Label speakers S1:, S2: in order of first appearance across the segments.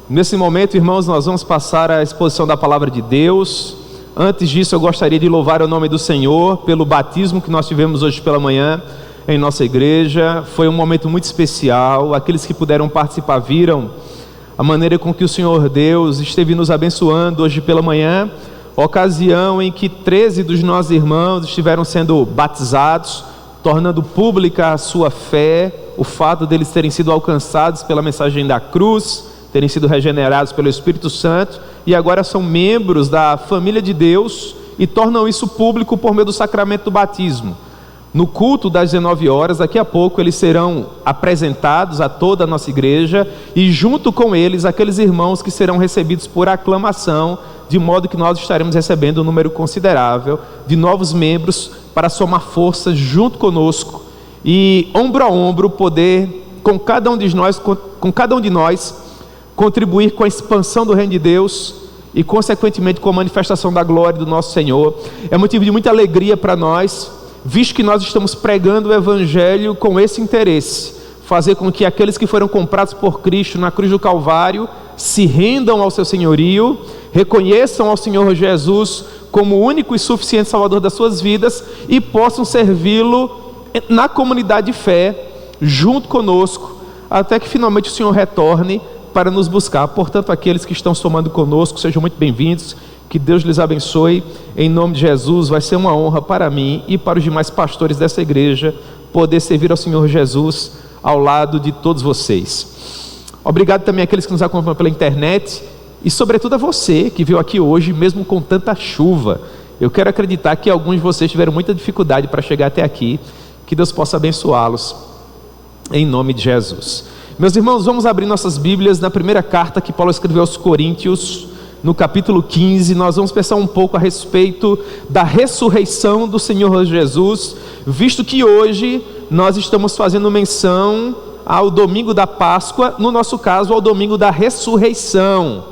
S1: Nesse momento, irmãos, nós vamos passar a exposição da palavra de Deus. Antes disso, eu gostaria de louvar o nome do Senhor pelo batismo que nós tivemos hoje pela manhã em nossa igreja. Foi um momento muito especial. Aqueles que puderam participar viram a maneira com que o Senhor Deus esteve nos abençoando hoje pela manhã, ocasião em que 13 dos nossos irmãos estiveram sendo batizados, tornando pública a sua fé, o fato deles terem sido alcançados pela mensagem da cruz, terem sido regenerados pelo Espírito Santo e agora são membros da família de Deus e tornam isso público por meio do sacramento do batismo. No culto das 19 horas, daqui a pouco, eles serão apresentados a toda a nossa igreja e junto com eles, aqueles irmãos que serão recebidos por aclamação, de modo que nós estaremos recebendo um número considerável de novos membros para somar forças junto conosco e ombro a ombro poder, com cada um de nós, contribuir com a expansão do reino de Deus e consequentemente com a manifestação da glória do nosso Senhor. É motivo de muita alegria para nós, visto que nós estamos pregando o Evangelho com esse interesse, fazer com que aqueles que foram comprados por Cristo na cruz do Calvário se rendam ao seu senhorio, reconheçam ao Senhor Jesus como o único e suficiente Salvador das suas vidas e possam servi-lo na comunidade de fé, junto conosco, até que finalmente o Senhor retorne para nos buscar. Portanto, aqueles que estão somando conosco, sejam muito bem-vindos, que Deus lhes abençoe, em nome de Jesus. Vai ser uma honra para mim e para os demais pastores dessa igreja, poder servir ao Senhor Jesus ao lado de todos vocês. Obrigado também àqueles que nos acompanham pela internet, e sobretudo a você que veio aqui hoje, mesmo com tanta chuva. Eu quero acreditar que alguns de vocês tiveram muita dificuldade para chegar até aqui, que Deus possa abençoá-los, em nome de Jesus. Meus irmãos, vamos abrir nossas Bíblias na primeira carta que Paulo escreveu aos Coríntios, no capítulo 15. Nós vamos pensar um pouco a respeito da ressurreição do Senhor Jesus, visto que hoje nós estamos fazendo menção ao domingo da Páscoa, no nosso caso ao domingo da ressurreição.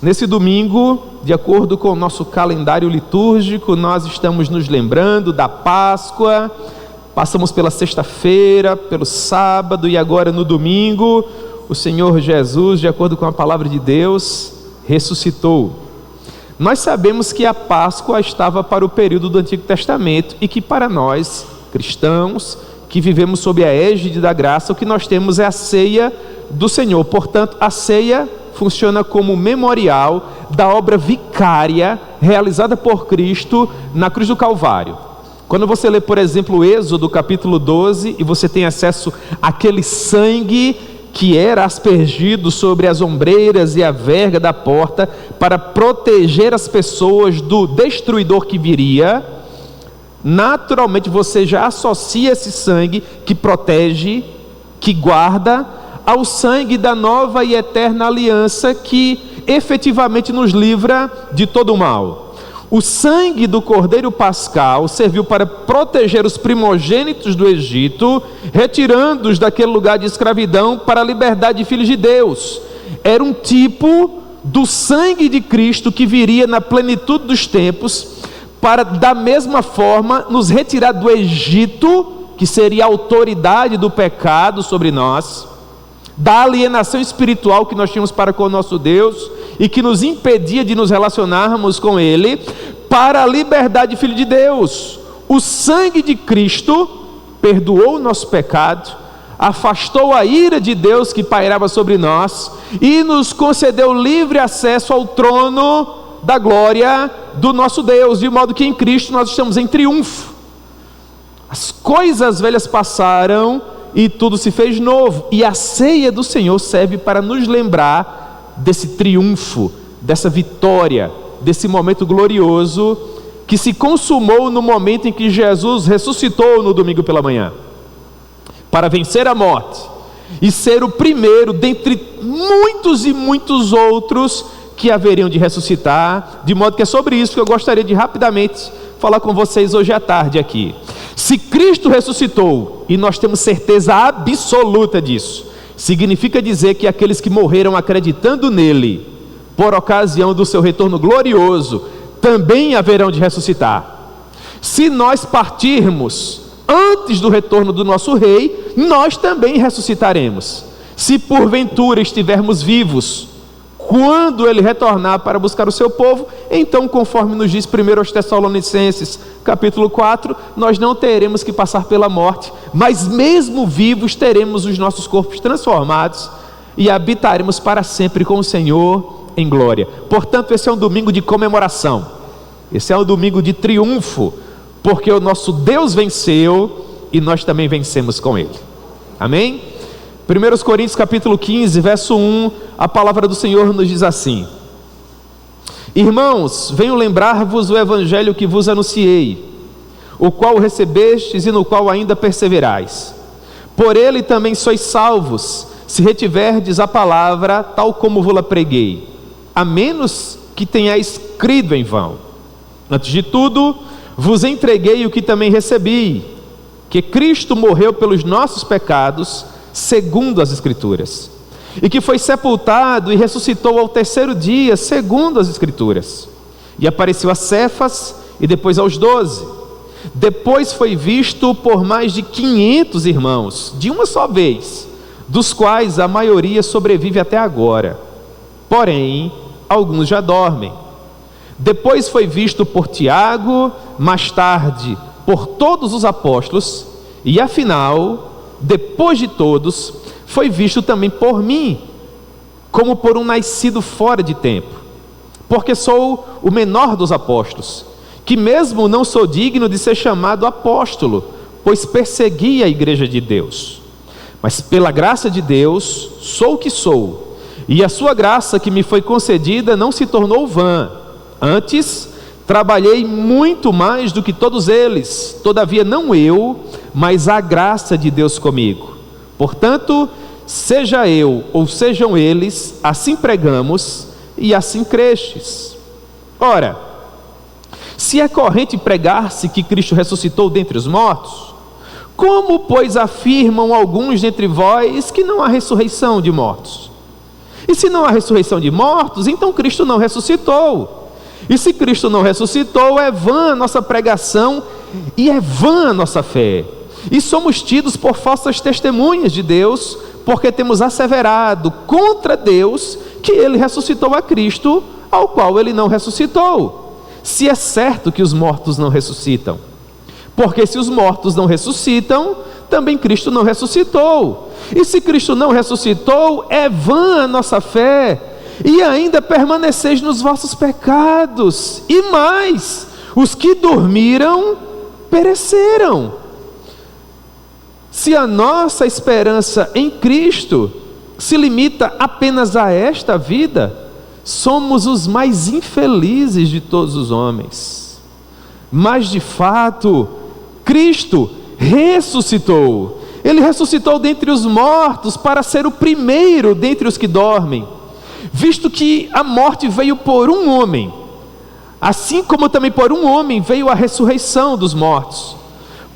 S1: Nesse domingo, de acordo com o nosso calendário litúrgico, nós estamos nos lembrando da Páscoa. Passamos pela sexta-feira, pelo sábado e agora no domingo, o Senhor Jesus, de acordo com a palavra de Deus, ressuscitou. Nós sabemos que a Páscoa estava para o período do Antigo Testamento e que para nós, cristãos, que vivemos sob a égide da graça, o que nós temos é a ceia do Senhor. Portanto, a ceia funciona como memorial da obra vicária realizada por Cristo na cruz do Calvário. Quando você lê, por exemplo, o Êxodo capítulo 12, e você tem acesso àquele sangue que era aspergido sobre as ombreiras e a verga da porta para proteger as pessoas do destruidor que viria, naturalmente você já associa esse sangue que protege, que guarda, ao sangue da nova e eterna aliança que efetivamente nos livra de todo o mal. O sangue do Cordeiro Pascal serviu para proteger os primogênitos do Egito, retirando-os daquele lugar de escravidão para a liberdade de filhos de Deus. Era um tipo do sangue de Cristo que viria na plenitude dos tempos para, da mesma forma, nos retirar do Egito, que seria a autoridade do pecado sobre nós, da alienação espiritual que nós tínhamos para com o nosso Deus e que nos impedia de nos relacionarmos com Ele, para a liberdade de filho de Deus. O sangue de Cristo perdoou o nosso pecado, afastou a ira de Deus que pairava sobre nós e nos concedeu livre acesso ao trono da glória do nosso Deus, de modo que em Cristo nós estamos em triunfo. As coisas velhas passaram e tudo se fez novo, e a ceia do Senhor serve para nos lembrar desse triunfo, dessa vitória, desse momento glorioso que se consumou no momento em que Jesus ressuscitou no domingo pela manhã, para vencer a morte e ser o primeiro dentre muitos e muitos outros que haveriam de ressuscitar, de modo que é sobre isso que eu gostaria de rapidamente falar com vocês hoje à tarde aqui. Se Cristo ressuscitou, e nós temos certeza absoluta disso, significa dizer que aqueles que morreram acreditando nele, por ocasião do seu retorno glorioso, também haverão de ressuscitar. Se nós partirmos antes do retorno do nosso rei, nós também ressuscitaremos. Se porventura estivermos vivos, quando ele retornar para buscar o seu povo, então, conforme nos diz 1 aos Tessalonicenses, capítulo 4, nós não teremos que passar pela morte, mas mesmo vivos teremos os nossos corpos transformados e habitaremos para sempre com o Senhor em glória. Portanto, esse é um domingo de comemoração, esse é um domingo de triunfo, porque o nosso Deus venceu e nós também vencemos com Ele. Amém? 1 Coríntios capítulo 15, verso 1, a palavra do Senhor nos diz assim: Irmãos, venho lembrar-vos o evangelho que vos anunciei, o qual recebestes e no qual ainda perseverais. Por ele também sois salvos, se retiverdes a palavra tal como vos-la preguei, a menos que tenhais crido em vão. Antes de tudo, vos entreguei o que também recebi, que Cristo morreu pelos nossos pecados, segundo as Escrituras, e que foi sepultado e ressuscitou ao terceiro dia, segundo as Escrituras, e apareceu a Cefas e depois aos 12. Depois foi visto por mais de 500 irmãos, de uma só vez, dos quais a maioria sobrevive até agora, porém alguns já dormem. Depois foi visto por Tiago, mais tarde por todos os apóstolos, e afinal, depois de todos, foi visto também por mim, como por um nascido fora de tempo, porque sou o menor dos apóstolos, que mesmo não sou digno de ser chamado apóstolo, pois persegui a igreja de Deus. Mas pela graça de Deus, sou o que sou, e a sua graça que me foi concedida não se tornou vã. Antes, trabalhei muito mais do que todos eles, todavia não eu, mas a graça de Deus comigo. Portanto, seja eu ou sejam eles, assim pregamos e assim crestes. Ora, se é corrente pregar-se que Cristo ressuscitou dentre os mortos, como, pois, afirmam alguns dentre vós que não há ressurreição de mortos? E se não há ressurreição de mortos, então Cristo não ressuscitou. E se Cristo não ressuscitou, é vã a nossa pregação e é vã a nossa fé. E somos tidos por falsas testemunhas de Deus, porque temos asseverado contra Deus que Ele ressuscitou a Cristo, ao qual Ele não ressuscitou. Se é certo que os mortos não ressuscitam, porque se os mortos não ressuscitam, também Cristo não ressuscitou. E se Cristo não ressuscitou, é vã a nossa fé, e ainda permaneceis nos vossos pecados. E mais, os que dormiram pereceram. Se a nossa esperança em Cristo se limita apenas a esta vida, somos os mais infelizes de todos os homens. Mas de fato, Cristo ressuscitou. Ele ressuscitou dentre os mortos para ser o primeiro dentre os que dormem, visto que a morte veio por um homem, assim como também por um homem veio a ressurreição dos mortos.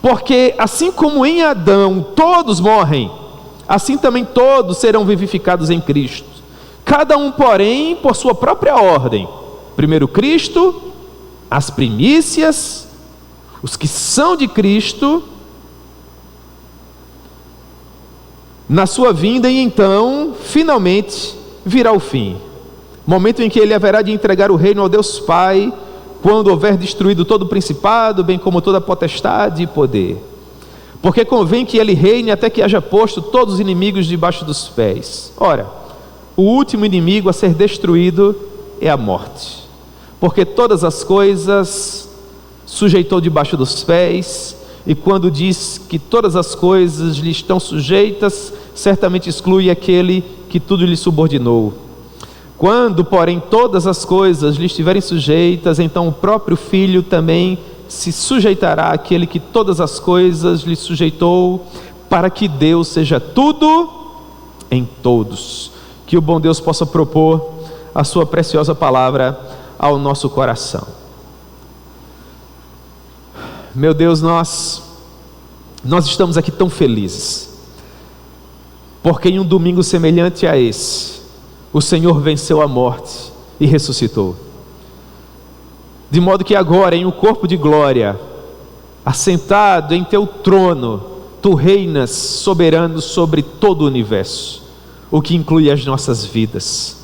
S1: Porque assim como em Adão todos morrem, assim também todos serão vivificados em Cristo. Cada um, porém, por sua própria ordem. Primeiro Cristo, as primícias, os que são de Cristo, na sua vinda, e então, finalmente, virá o fim, momento em que Ele haverá de entregar o reino ao Deus Pai, quando houver destruído todo o principado, bem como toda a potestade e poder. Porque convém que Ele reine até que haja posto todos os inimigos debaixo dos pés. Ora, o último inimigo a ser destruído é a morte, porque todas as coisas sujeitou debaixo dos pés, e quando diz que todas as coisas lhe estão sujeitas, certamente exclui aquele que tudo lhe subordinou. Quando, porém, todas as coisas lhe estiverem sujeitas, então o próprio Filho também se sujeitará àquele que todas as coisas lhe sujeitou, para que Deus seja tudo em todos. Que o bom Deus possa propor a sua preciosa palavra ao nosso coração. Meu Deus, nós estamos aqui tão felizes, porque em um domingo semelhante a esse, o Senhor venceu a morte e ressuscitou. De modo que agora, em um corpo de glória, assentado em teu trono, tu reinas soberano sobre todo o universo. o que inclui as nossas vidas.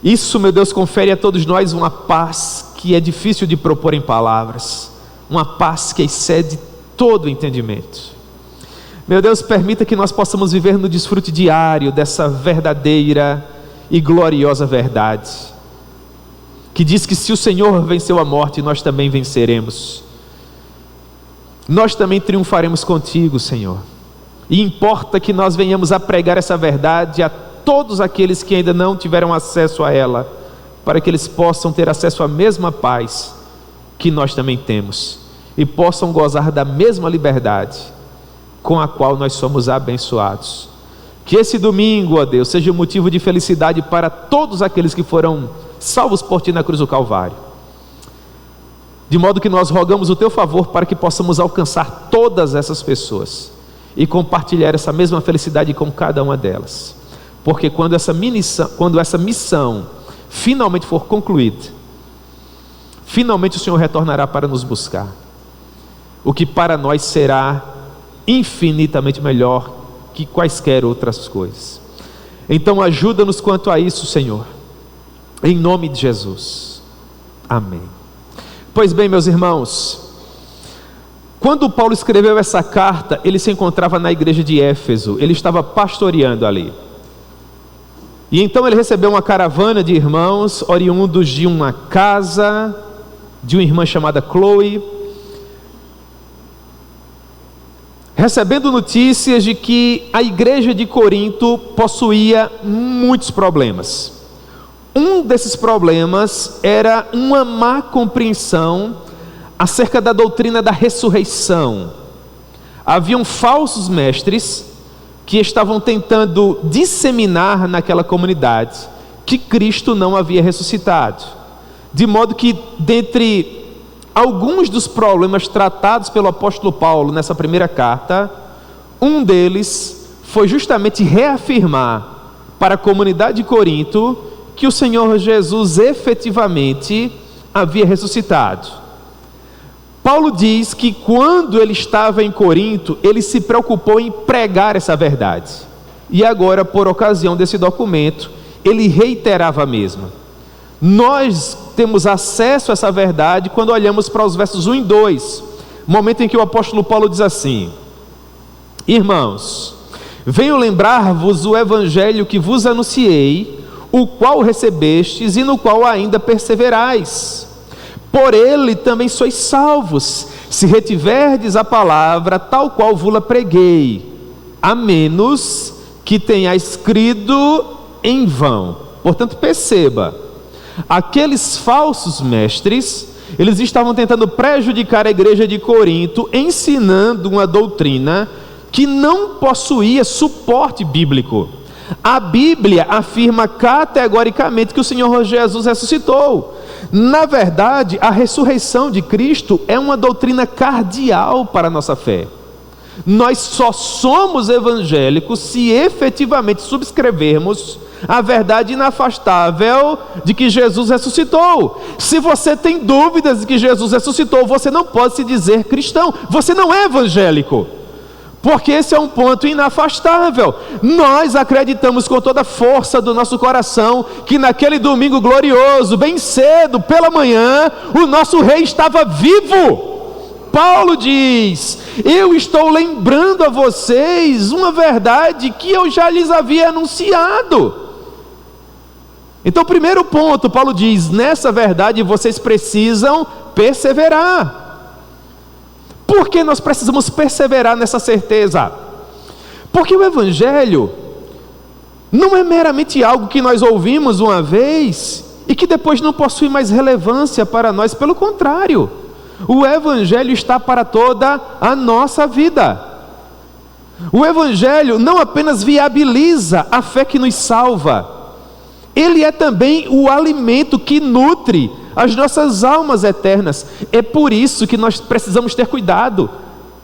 S1: Isso, meu Deus, confere a todos nós uma paz que é difícil de propor em palavras, uma paz que excede todo o entendimento. Meu Deus, permita que nós possamos viver no desfrute diário dessa verdadeira e gloriosa verdade, que diz que se o Senhor venceu a morte, nós também venceremos. Nós também triunfaremos contigo, Senhor. E importa que nós venhamos a pregar essa verdade a todos aqueles que ainda não tiveram acesso a ela, para que eles possam ter acesso à mesma paz que nós também temos, e possam gozar da mesma liberdade com a qual nós somos abençoados. Que esse domingo, ó Deus, seja um motivo de felicidade para todos aqueles que foram salvos por Ti na cruz do Calvário, de modo que nós rogamos o Teu favor para que possamos alcançar todas essas pessoas e compartilhar essa mesma felicidade com cada uma delas, porque quando essa missão finalmente for concluída, finalmente o Senhor retornará para nos buscar, o que para nós será infinitamente melhor que quaisquer outras coisas. Então ajuda-nos quanto a isso, Senhor, em nome de Jesus, amém. Pois bem, meus irmãos, quando Paulo escreveu essa carta, ele se encontrava na igreja de Éfeso, ele estava pastoreando ali, e então ele recebeu uma caravana de irmãos, oriundos de uma casa, de uma irmã chamada Chloe, recebendo notícias de que a igreja de Corinto possuía muitos problemas. Um desses problemas era uma má compreensão acerca da doutrina da ressurreição. Haviam falsos mestres que estavam tentando disseminar naquela comunidade que Cristo não havia ressuscitado, de modo que dentre alguns dos problemas tratados pelo apóstolo Paulo nessa primeira carta, um deles foi justamente reafirmar para a comunidade de Corinto que o Senhor Jesus efetivamente havia ressuscitado. Paulo diz que quando ele estava em Corinto, ele se preocupou em pregar essa verdade, e agora, por ocasião desse documento, ele reiterava a mesma. Nós temos acesso a essa verdade quando olhamos para os versos 1 e 2, momento em que o apóstolo Paulo diz assim: irmãos, venho lembrar-vos o evangelho que vos anunciei, o qual recebestes e no qual ainda perseverais. Por ele também sois salvos, se retiverdes a palavra tal qual vos-la preguei, a menos que tenhais crido em vão. Portanto, perceba, aqueles falsos mestres, eles estavam tentando prejudicar a igreja de Corinto, ensinando uma doutrina que não possuía suporte bíblico. A Bíblia afirma categoricamente que o Senhor Jesus ressuscitou. Na verdade, a ressurreição de Cristo é uma doutrina cardeal para a nossa fé. Nós só somos evangélicos se efetivamente subscrevermos a verdade inafastável de que Jesus ressuscitou. Se você tem dúvidas de que Jesus ressuscitou, você não pode se dizer cristão, você não é evangélico, porque esse é um ponto inafastável. Nós acreditamos com toda a força do nosso coração que naquele domingo glorioso, bem cedo, pela manhã, o nosso rei estava vivo. Paulo diz: eu estou lembrando a vocês uma verdade que eu já lhes havia anunciado. Então, primeiro ponto, Paulo diz: nessa verdade vocês precisam perseverar. Por que nós precisamos perseverar nessa certeza? Porque o evangelho não é meramente algo que nós ouvimos uma vez e que depois não possui mais relevância para nós. Pelo contrário, o evangelho está para toda a nossa vida. O evangelho não apenas viabiliza a fé que nos salva, ele é também o alimento que nutre as nossas almas eternas. É por isso que nós precisamos ter cuidado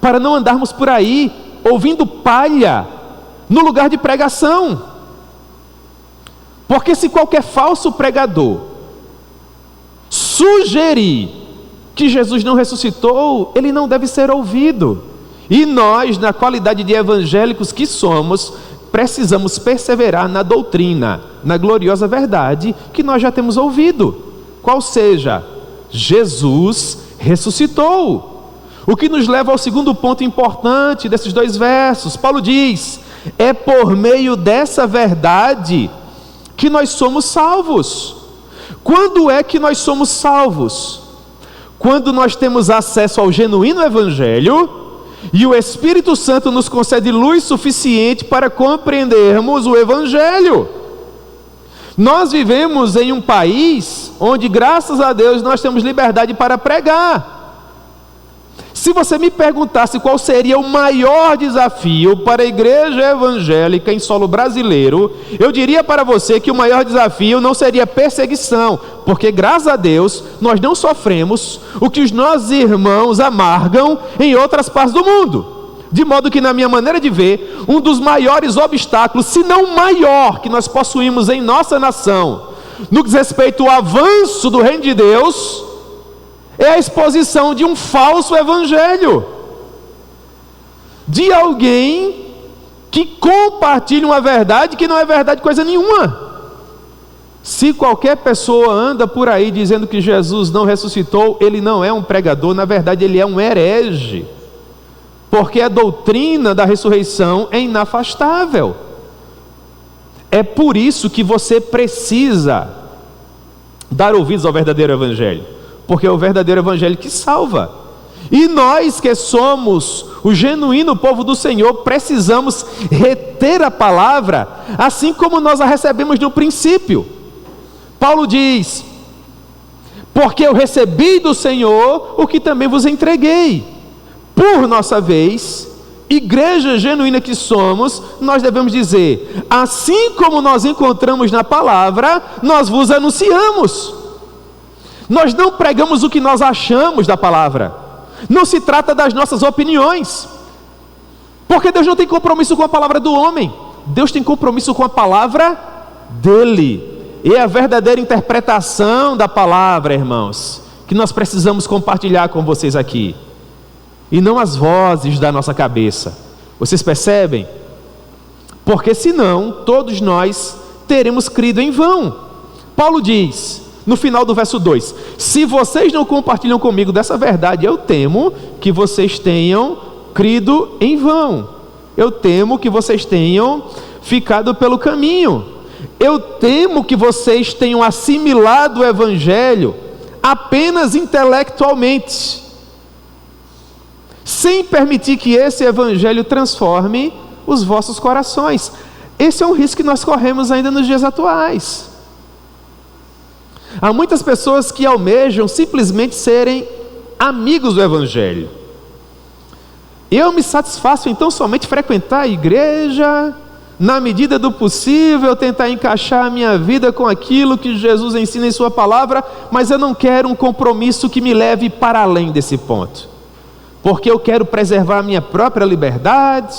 S1: para não andarmos por aí ouvindo palha no lugar de pregação, porque se qualquer falso pregador sugerir que Jesus não ressuscitou, ele não deve ser ouvido. E nós, na qualidade de evangélicos que somos, precisamos perseverar na doutrina, na gloriosa verdade que nós já temos ouvido. Qual seja? Jesus ressuscitou. O que nos leva ao segundo ponto importante desses 2 versos. Paulo diz: é por meio dessa verdade que nós somos salvos. Quando é que nós somos salvos? Quando nós temos acesso ao genuíno Evangelho e o Espírito Santo nos concede luz suficiente para compreendermos o Evangelho. Nós vivemos em um país onde, graças a Deus, nós temos liberdade para pregar. Se você me perguntasse qual seria o maior desafio para a igreja evangélica em solo brasileiro, eu diria para você que o maior desafio não seria perseguição, porque graças a Deus nós não sofremos o que os nossos irmãos amargam em outras partes do mundo. De modo que, na minha maneira de ver, um dos maiores obstáculos, se não o maior, que nós possuímos em nossa nação, no que diz respeito ao avanço do reino de Deus, é a exposição de um falso evangelho, de alguém que compartilha uma verdade que não é verdade coisa nenhuma. Se qualquer pessoa anda por aí dizendo que Jesus não ressuscitou, ele não é um pregador, na verdade ele é um herege, porque a doutrina da ressurreição é inafastável. É por isso que você precisa dar ouvidos ao verdadeiro evangelho, porque é o verdadeiro evangelho que salva. E nós que somos o genuíno povo do Senhor, precisamos reter a palavra, assim como nós a recebemos no princípio. Paulo diz: porque eu recebi do Senhor o que também vos entreguei. Por nossa vez, igreja genuína que somos, nós devemos dizer: assim como nós encontramos na palavra, nós vos anunciamos. Nós não pregamos o que nós achamos da palavra. Não se trata das nossas opiniões, porque Deus não tem compromisso com a palavra do homem. Deus tem compromisso com a palavra dele. E é a verdadeira interpretação da palavra, irmãos, que nós precisamos compartilhar com vocês aqui, e não as vozes da nossa cabeça. Vocês percebem? Porque senão todos nós teremos crido em vão. Paulo diz no final do verso 2: se vocês não compartilham comigo dessa verdade, eu temo que vocês tenham crido em vão. Eu temo que vocês tenham ficado pelo caminho. Eu temo que vocês tenham assimilado o evangelho apenas intelectualmente, sem permitir que esse evangelho transforme os vossos corações. Esse é um risco que nós corremos ainda nos dias atuais. Há muitas pessoas que almejam simplesmente serem amigos do evangelho. Eu me satisfaço então somente frequentar a igreja, na medida do possível tentar encaixar a minha vida com aquilo que Jesus ensina em sua palavra, mas eu não quero um compromisso que me leve para além desse ponto, porque eu quero preservar a minha própria liberdade.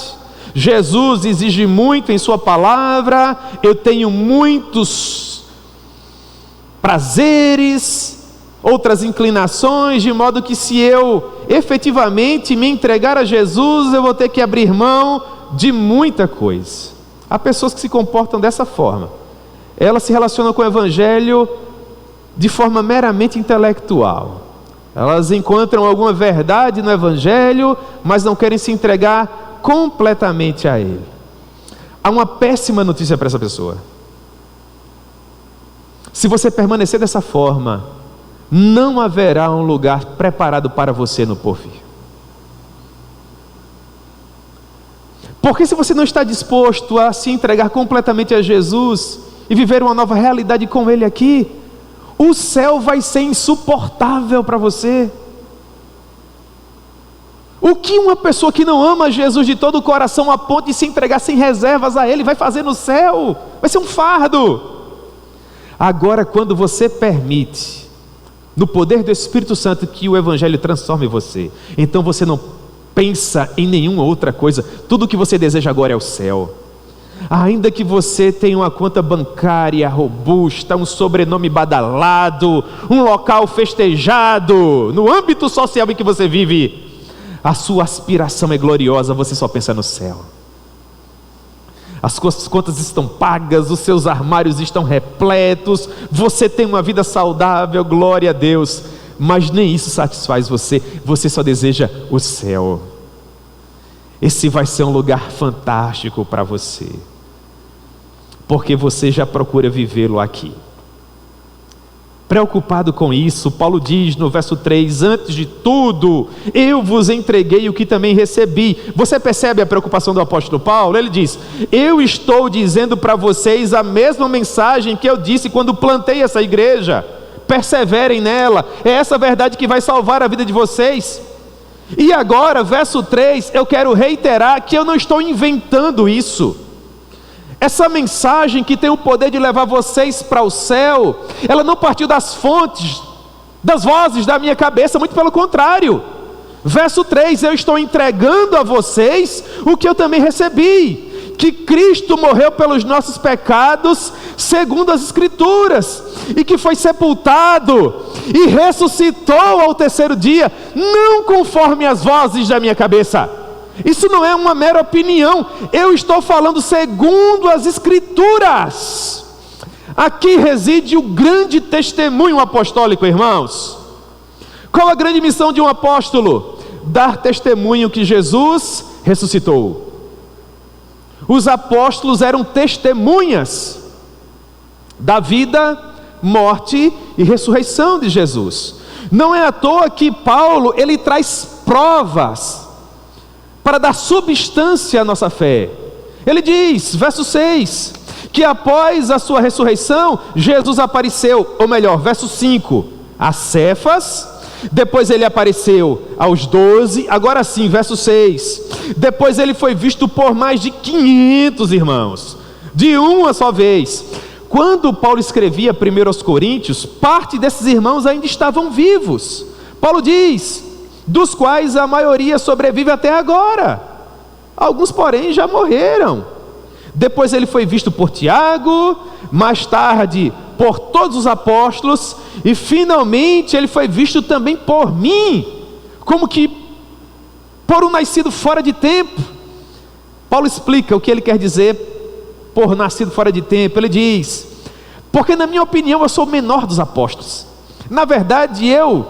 S1: Jesus exige muito em sua palavra, eu tenho muitos prazeres, outras inclinações, de modo que se eu efetivamente me entregar a Jesus, eu vou ter que abrir mão de muita coisa. Há pessoas que se comportam dessa forma. Elas se relacionam com o evangelho de forma meramente intelectual. Elas encontram alguma verdade no evangelho, mas não querem se entregar completamente a ele. Há uma péssima notícia para essa pessoa. Se você permanecer dessa forma, não haverá um lugar preparado para você no porvir. Porque se você não está disposto a se entregar completamente a Jesus e viver uma nova realidade com Ele aqui, o céu vai ser insuportável para você. O que uma pessoa que não ama Jesus de todo o coração, a ponto de se entregar sem reservas a Ele, vai fazer no céu? Vai ser um fardo. Agora, quando você permite, no poder do Espírito Santo, que o Evangelho transforme você, então você não pensa em nenhuma outra coisa. Tudo o que você deseja agora é o céu. Ainda que você tenha uma conta bancária robusta, um sobrenome badalado, um local festejado, no âmbito social em que você vive, a sua aspiração é gloriosa, você só pensa no céu. as contas estão pagas, os seus armários estão repletos, você tem uma vida saudável, glória a Deus, mas nem isso satisfaz você, você só deseja o céu. Esse vai ser um lugar fantástico para você, porque você já procura vivê-lo aqui. Preocupado com isso, Paulo diz no verso 3, antes de tudo, eu vos entreguei o que também recebi. Você percebe a preocupação do apóstolo Paulo? Ele diz, eu estou dizendo para vocês a mesma mensagem que eu disse quando plantei essa igreja. Perseverem nela, é essa verdade que vai salvar a vida de vocês. E agora, verso 3, eu quero reiterar que eu não estou inventando isso. Essa mensagem que tem o poder de levar vocês para o céu, ela não partiu das fontes, das vozes da minha cabeça, muito pelo contrário. Verso 3, eu estou entregando a vocês o que eu também recebi, que Cristo morreu pelos nossos pecados, segundo as Escrituras, e que foi sepultado, e ressuscitou ao terceiro dia, não conforme as vozes da minha cabeça. Isso não é uma mera opinião, eu estou falando segundo as Escrituras. Aqui reside o grande testemunho apostólico, irmãos. Qual a grande missão de um apóstolo? Dar testemunho que Jesus ressuscitou. Os apóstolos eram testemunhas da vida, morte e ressurreição de Jesus. Não é à toa que Paulo, ele traz provas para dar substância à nossa fé. Ele diz, verso 6, que após a sua ressurreição, Jesus apareceu, ou melhor, verso 5, a Cefas, depois ele apareceu aos 12, agora sim, verso 6, depois ele foi visto por mais de 500 irmãos, de uma só vez. Quando Paulo escrevia 1 aos Coríntios, parte desses irmãos ainda estavam vivos. Paulo diz, dos quais a maioria sobrevive até agora, alguns porém já morreram. Depois ele foi visto por Tiago, mais tarde por todos os apóstolos, e finalmente ele foi visto também por mim, como que por um nascido fora de tempo. Paulo explica o que ele quer dizer por nascido fora de tempo. Ele diz, porque na minha opinião eu sou o menor dos apóstolos. Na verdade eu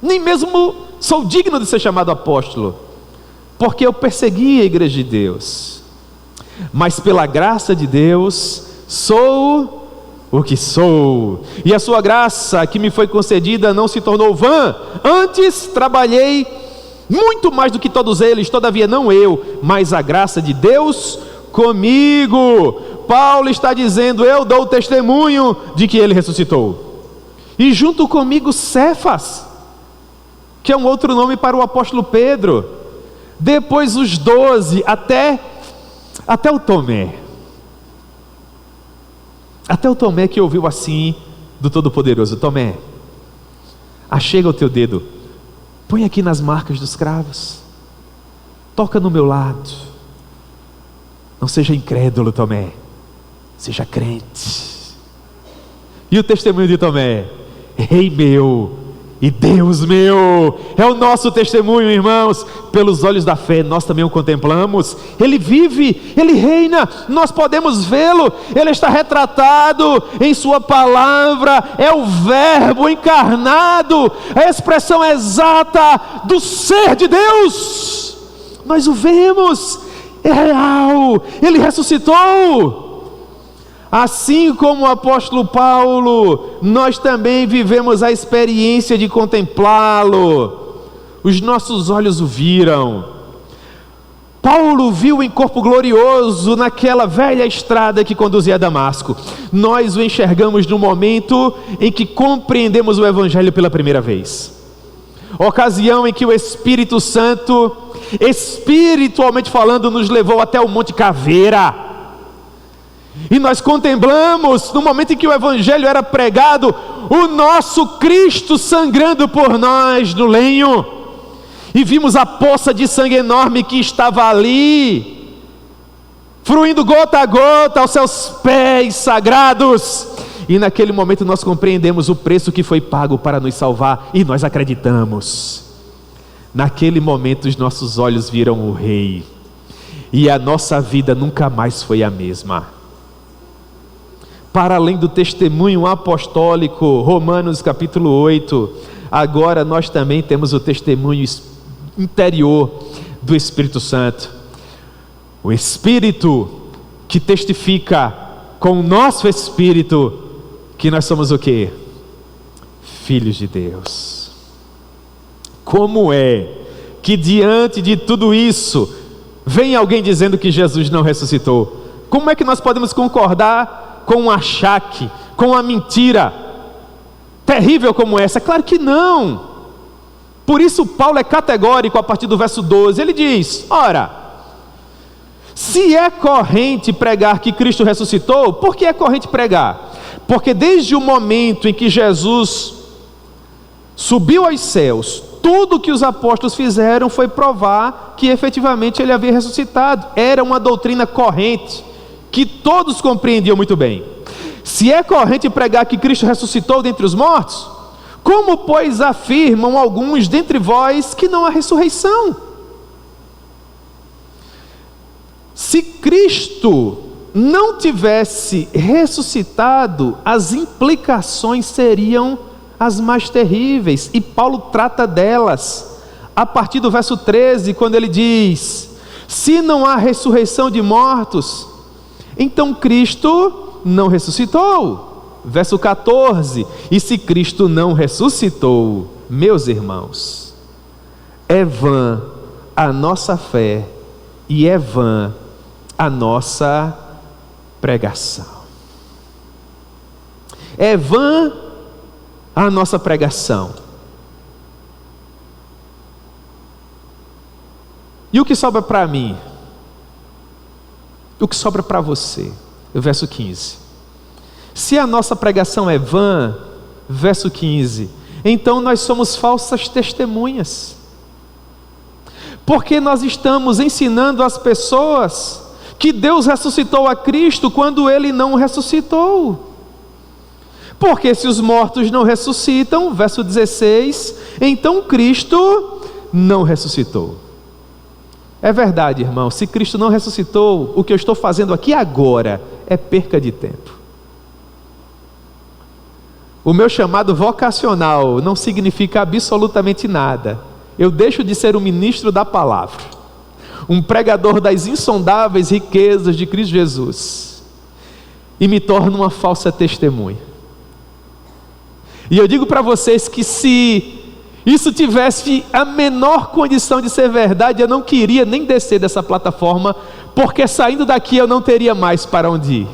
S1: nem mesmo sou digno de ser chamado apóstolo, porque eu persegui a igreja de Deus, mas pela graça de Deus sou o que sou, e a sua graça que me foi concedida não se tornou vã. Antes trabalhei muito mais do que todos eles, todavia não eu, mas a graça de Deus comigo. Paulo está dizendo, eu dou testemunho de que ele ressuscitou, e junto comigo Cefas, que é um outro nome para o apóstolo Pedro, depois os 12, até o Tomé. Até o Tomé que ouviu assim do Todo-Poderoso, Tomé, achega o teu dedo, põe aqui nas marcas dos cravos, toca no meu lado. Não seja incrédulo, Tomé, seja crente. E o testemunho de Tomé, Rei meu e Deus meu, é o nosso testemunho, irmãos. Pelos olhos da fé nós também o contemplamos. Ele vive, ele reina, nós podemos vê-lo, ele está retratado em sua palavra, é o verbo encarnado, a expressão exata do ser de Deus. Nós o vemos, é real, ele ressuscitou. Assim como o apóstolo Paulo, nós também vivemos a experiência de contemplá-lo. Os nossos olhos o viram. Paulo viu em corpo glorioso naquela velha estrada que conduzia a Damasco. Nós o enxergamos no momento em que compreendemos o Evangelho pela primeira vez. Ocasião em que o Espírito Santo, espiritualmente falando, nos levou até o Monte Caveira. E nós contemplamos, no momento em que o Evangelho era pregado, o nosso Cristo sangrando por nós no lenho. E vimos a poça de sangue enorme que estava ali, fluindo gota a gota aos seus pés sagrados. E naquele momento nós compreendemos o preço que foi pago para nos salvar, e nós acreditamos. Naquele momento os nossos olhos viram o Rei. e a nossa vida nunca mais foi a mesma. Para além do testemunho apostólico, Romanos capítulo 8, agora nós também temos o testemunho interior do Espírito Santo. O Espírito que testifica com o nosso Espírito que nós somos o quê? Filhos de Deus. Como é que diante de tudo isso vem alguém dizendo que Jesus não ressuscitou? Como é que nós podemos concordar com um achaque, com uma mentira terrível como essa? Claro que não. Por isso Paulo é categórico a partir do verso 12. Ele diz: ora, se é corrente pregar que Cristo ressuscitou, por que é corrente pregar? Porque desde o momento em que Jesus subiu aos céus, tudo que os apóstolos fizeram foi provar que efetivamente ele havia ressuscitado. Era uma doutrina corrente que todos compreendiam muito bem. Se é corrente pregar que Cristo ressuscitou dentre os mortos, como pois afirmam alguns dentre vós que não há ressurreição? Se Cristo não tivesse ressuscitado, as implicações seriam as mais terríveis, e Paulo trata delas a partir do verso 13, quando ele diz: se não há ressurreição de mortos, então Cristo não ressuscitou. Verso 14: e se Cristo não ressuscitou, meus irmãos, é vã a nossa fé e é vã a nossa pregação. É vã a nossa pregação. E o que sobra para mim? O que sobra para você? O verso 15. Se a nossa pregação é vã, verso 15, então nós somos falsas testemunhas, porque nós estamos ensinando as pessoas que Deus ressuscitou a Cristo quando Ele não ressuscitou. Porque se os mortos não ressuscitam, verso 16, então Cristo não ressuscitou. É verdade, irmão, se Cristo não ressuscitou, o que eu estou fazendo aqui agora é perca de tempo. O meu chamado vocacional não significa absolutamente nada. Eu deixo de ser um ministro da palavra, um pregador das insondáveis riquezas de Cristo Jesus, e me torno uma falsa testemunha. E eu digo para vocês que se isso tivesse a menor condição de ser verdade, eu não queria nem descer dessa plataforma, porque saindo daqui eu não teria mais para onde ir.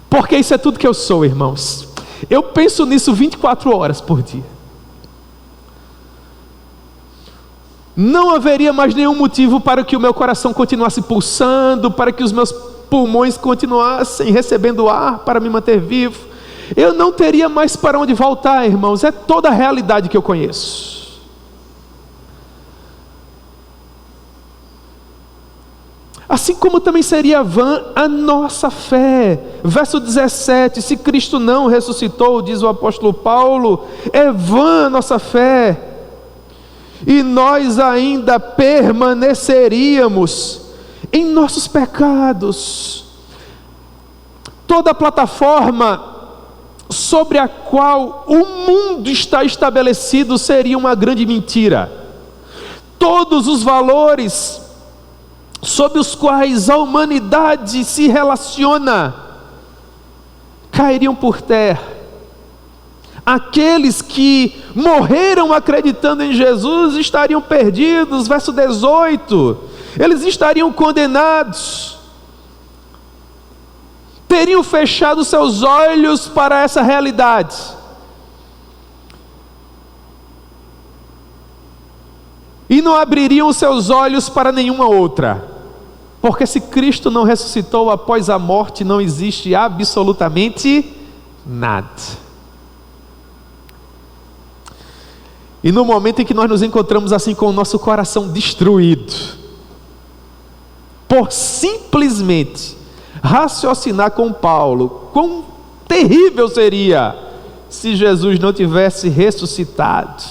S1: Porque isso é tudo que eu sou, irmãos. Eu penso nisso 24 horas por dia. Não haveria mais nenhum motivo para que o meu coração continuasse pulsando, para que os meus pulmões continuassem recebendo ar para me manter vivo. Eu não teria mais para onde voltar, irmãos. É toda a realidade que eu conheço. Assim como também seria vã a nossa fé. Verso 17: se Cristo não ressuscitou, diz o apóstolo Paulo, é vã a nossa fé, e nós ainda permaneceríamos em nossos pecados. Toda a plataforma sobre a qual o mundo está estabelecido seria uma grande mentira. Todos os valores sob os quais a humanidade se relaciona cairiam por terra. Aqueles que morreram acreditando em Jesus estariam perdidos. Verso 18: eles estariam condenados, teriam fechado seus olhos para essa realidade. E não abririam seus olhos para nenhuma outra. Porque se Cristo não ressuscitou, após a morte não existe absolutamente nada. E no momento em que nós nos encontramos assim com o nosso coração destruído, por simplesmente raciocinar com Paulo, quão terrível seria se Jesus não tivesse ressuscitado,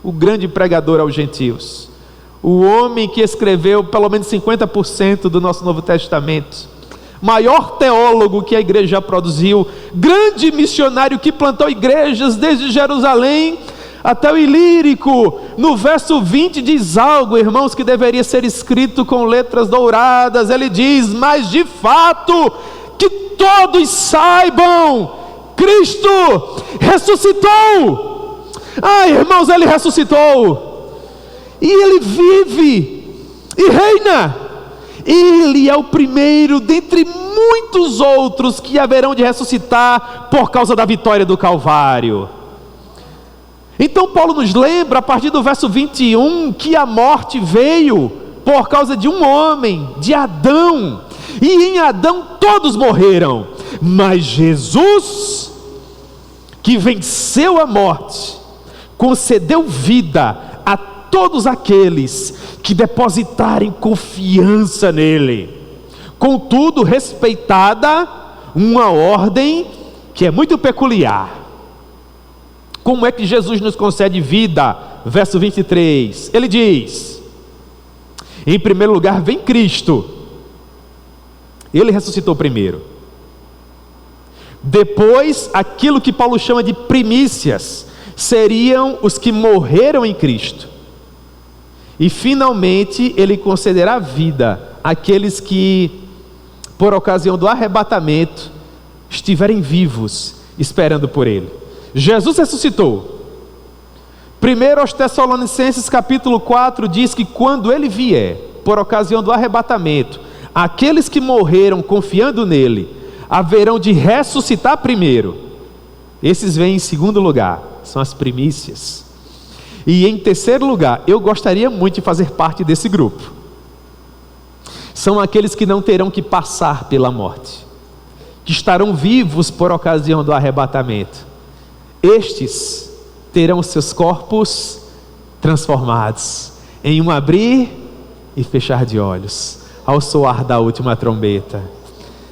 S1: o grande pregador aos gentios, o homem que escreveu pelo menos 50% do nosso Novo Testamento, maior teólogo que a igreja já produziu, grande missionário que plantou igrejas desde Jerusalém até o Ilírico. No verso 20 diz algo, irmãos, que deveria ser escrito com letras douradas. Ele diz: mas de fato, que todos saibam, Cristo ressuscitou. Irmãos, Ele ressuscitou, e Ele vive e reina. Ele é o primeiro dentre muitos outros que haverão de ressuscitar por causa da vitória do Calvário. Então Paulo nos lembra, a partir do verso 21, que a morte veio por causa de um homem, de Adão, e em Adão todos morreram, mas Jesus, que venceu a morte, concedeu vida a todos aqueles que depositarem confiança nele. Contudo, respeitada uma ordem que é muito peculiar. Como é que Jesus nos concede vida? Verso 23, ele diz: em primeiro lugar vem Cristo, Ele ressuscitou primeiro. Depois, aquilo que Paulo chama de primícias, seriam os que morreram em Cristo. E finalmente Ele concederá vida àqueles que, por ocasião do arrebatamento, estiverem vivos, esperando por Ele. Jesus ressuscitou. Primeiro aos Tessalonicenses capítulo 4 diz que quando Ele vier, por ocasião do arrebatamento, aqueles que morreram confiando nele, haverão de ressuscitar primeiro. Esses vêm em segundo lugar, são as primícias. E em terceiro lugar, eu gostaria muito de fazer parte desse grupo. São aqueles que não terão que passar pela morte, que estarão vivos por ocasião do arrebatamento. Estes terão seus corpos transformados em um abrir e fechar de olhos, ao soar da última trombeta.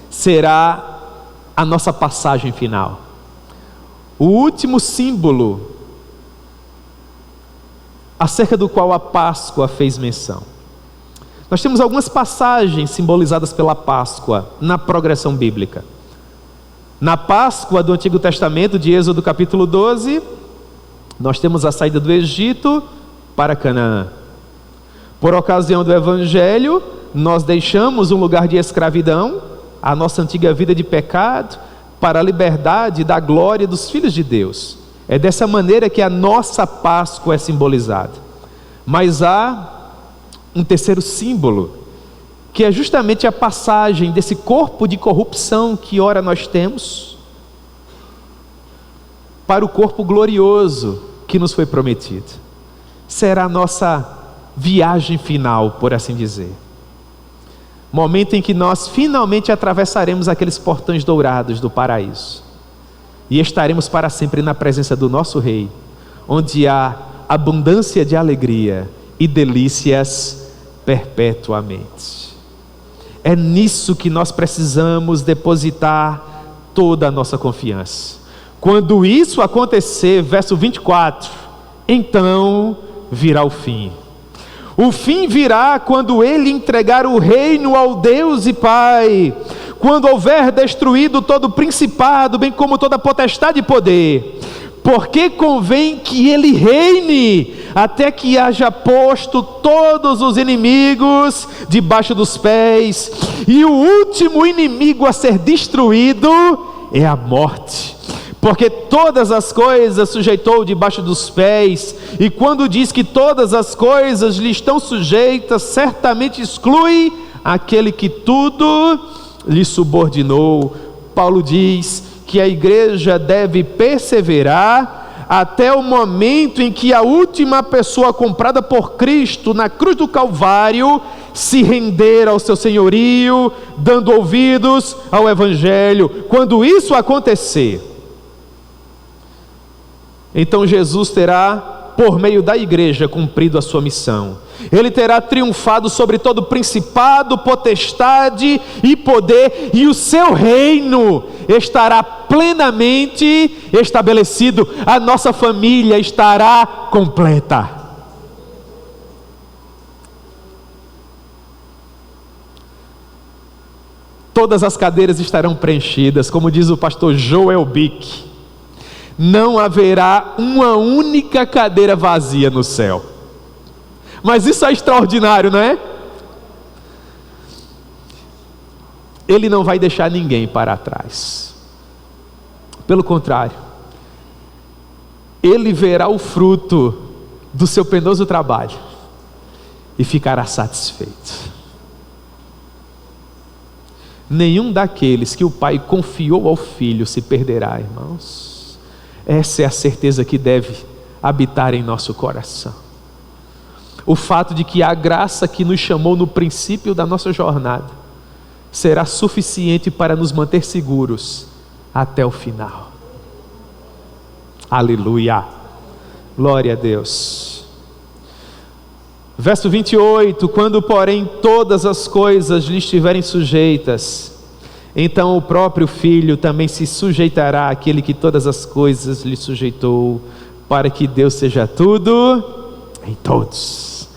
S1: Será a nossa passagem final, o último símbolo acerca do qual a Páscoa fez menção. Nós temos algumas passagens simbolizadas pela Páscoa na progressão bíblica. Na Páscoa do Antigo Testamento, de Êxodo capítulo 12, nós temos a saída do Egito para Canaã. Por ocasião do Evangelho, nós deixamos um lugar de escravidão, a nossa antiga vida de pecado, para a liberdade da glória dos filhos de Deus. É dessa maneira que a nossa Páscoa é simbolizada. Mas há um terceiro símbolo, que é justamente a passagem desse corpo de corrupção que ora nós temos, para o corpo glorioso que nos foi prometido. Será a nossa viagem final, por assim dizer. Momento em que nós finalmente atravessaremos aqueles portões dourados do paraíso e estaremos para sempre na presença do nosso Rei, onde há abundância de alegria e delícias perpetuamente. É nisso que nós precisamos depositar toda a nossa confiança. Quando isso acontecer, verso 24, então virá o fim. O fim virá quando Ele entregar o reino ao Deus e Pai, quando houver destruído todo o principado, bem como toda a potestade e poder, porque convém que Ele reine, até que haja posto todos os inimigos debaixo dos pés, e o último inimigo a ser destruído é a morte, porque todas as coisas sujeitou debaixo dos pés. E quando diz que todas as coisas lhe estão sujeitas, certamente exclui aquele que tudo lhe subordinou. Paulo diz que a igreja deve perseverar até o momento em que a última pessoa comprada por Cristo na cruz do Calvário se render ao seu senhorio, dando ouvidos ao Evangelho. Quando isso acontecer, então Jesus terá, por meio da igreja, cumprido a sua missão. Ele terá triunfado sobre todo principado, potestade e poder, e o seu reino estará plenamente estabelecido. A nossa família estará completa. todas as cadeiras estarão preenchidas, como diz o pastor Joel Bick. Não haverá uma única cadeira vazia no céu. Mas isso é extraordinário, não é? Ele não vai deixar ninguém para trás. Pelo contrário, ele verá o fruto do seu penoso trabalho e ficará satisfeito. Nenhum daqueles que o Pai confiou ao Filho se perderá, irmãos. Essa é a certeza que deve habitar em nosso coração. O fato de que a graça que nos chamou no princípio da nossa jornada será suficiente para nos manter seguros até o final. Aleluia! Glória a Deus. Verso 28, quando porém todas as coisas lhe estiverem sujeitas, então o próprio Filho também se sujeitará àquele que todas as coisas lhe sujeitou, para que Deus seja tudo em todos.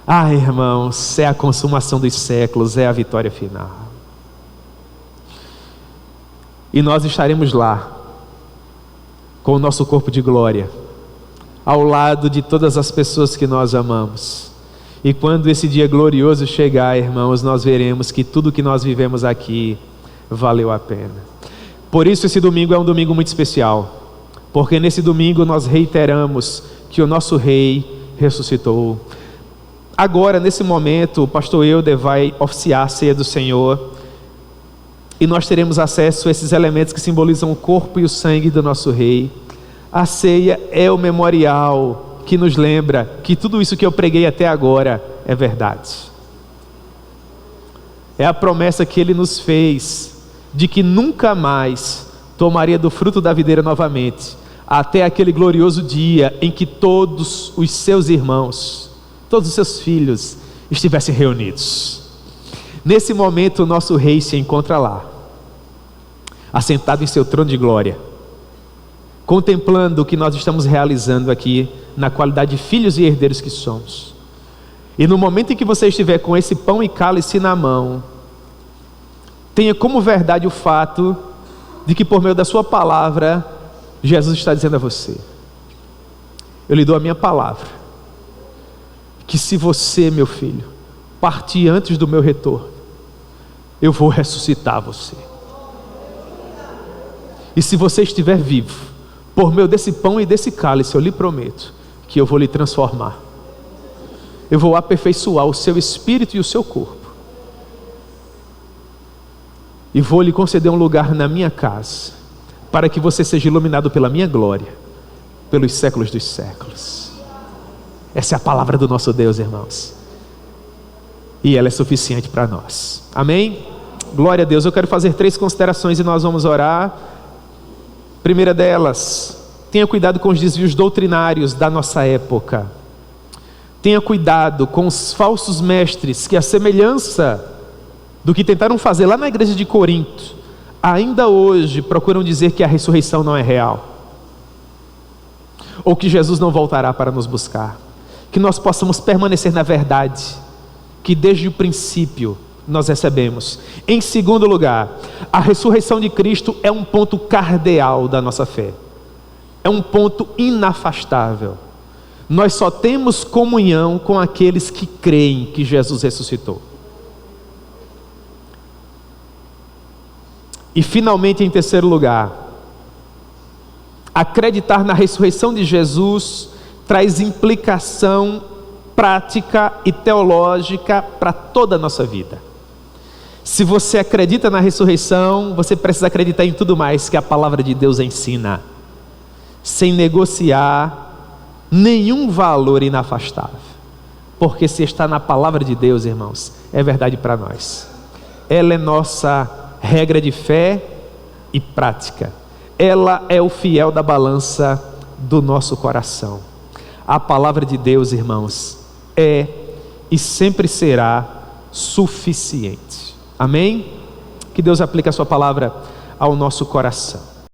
S1: Ah, irmãos, é a consumação dos séculos, é a vitória final. E nós estaremos lá, com o nosso corpo de glória, ao lado de todas as pessoas que nós amamos. E quando esse dia glorioso chegar, irmãos, nós veremos que tudo que nós vivemos aqui valeu a pena. Por isso esse domingo é um domingo muito especial, porque nesse domingo nós reiteramos que o nosso Rei ressuscitou. Agora, nesse momento, o pastor Euder vai oficiar a ceia do Senhor, e nós teremos acesso a esses elementos que simbolizam o corpo e o sangue do nosso Rei. A ceia é o memorial que nos lembra que tudo isso que eu preguei até agora é verdade. É a promessa que Ele nos fez de que nunca mais tomaria do fruto da videira novamente, até aquele glorioso dia em que todos os seus irmãos, todos os seus filhos estivessem reunidos. Nesse momento o nosso Rei se encontra lá, assentado em seu trono de glória, contemplando o que nós estamos realizando aqui na qualidade de filhos e herdeiros que somos. E no momento em que você estiver com esse pão e cálice na mão, tenha como verdade o fato de que por meio da sua palavra, Jesus está dizendo a você: eu lhe dou a minha palavra, que se você, meu filho, partir antes do meu retorno, eu vou ressuscitar você. E se você estiver vivo, por meio desse pão e desse cálice, eu lhe prometo que eu vou lhe transformar. Eu vou aperfeiçoar o seu espírito e o seu corpo. E vou lhe conceder um lugar na minha casa, para que você seja iluminado pela minha glória, pelos séculos dos séculos. Essa é a palavra do nosso Deus, irmãos. E ela é suficiente para nós. Amém? Glória a Deus. Eu quero fazer 3 considerações e nós vamos orar. Primeira delas, tenha cuidado com os desvios doutrinários da nossa época. Tenha cuidado com os falsos mestres que, a semelhança do que tentaram fazer lá na igreja de Corinto, ainda hoje procuram dizer que a ressurreição não é real, ou que Jesus não voltará para nos buscar. Que nós possamos permanecer na verdade que desde o princípio nós recebemos. Em segundo lugar, a ressurreição de Cristo é um ponto cardeal da nossa fé, é um ponto inafastável. Nós só temos comunhão com aqueles que creem que Jesus ressuscitou. E finalmente, em terceiro lugar, acreditar na ressurreição de Jesus traz implicação prática e teológica para toda a nossa vida. Se você acredita na ressurreição, você precisa acreditar em tudo mais que a palavra de Deus ensina, sem negociar nenhum valor inafastável, porque se está na palavra de Deus, irmãos, é verdade para nós. Ela é nossa regra de fé e prática. Ela é o fiel da balança do nosso coração. A palavra de Deus, irmãos, é e sempre será suficiente. Amém? Que Deus aplique a sua palavra ao nosso coração.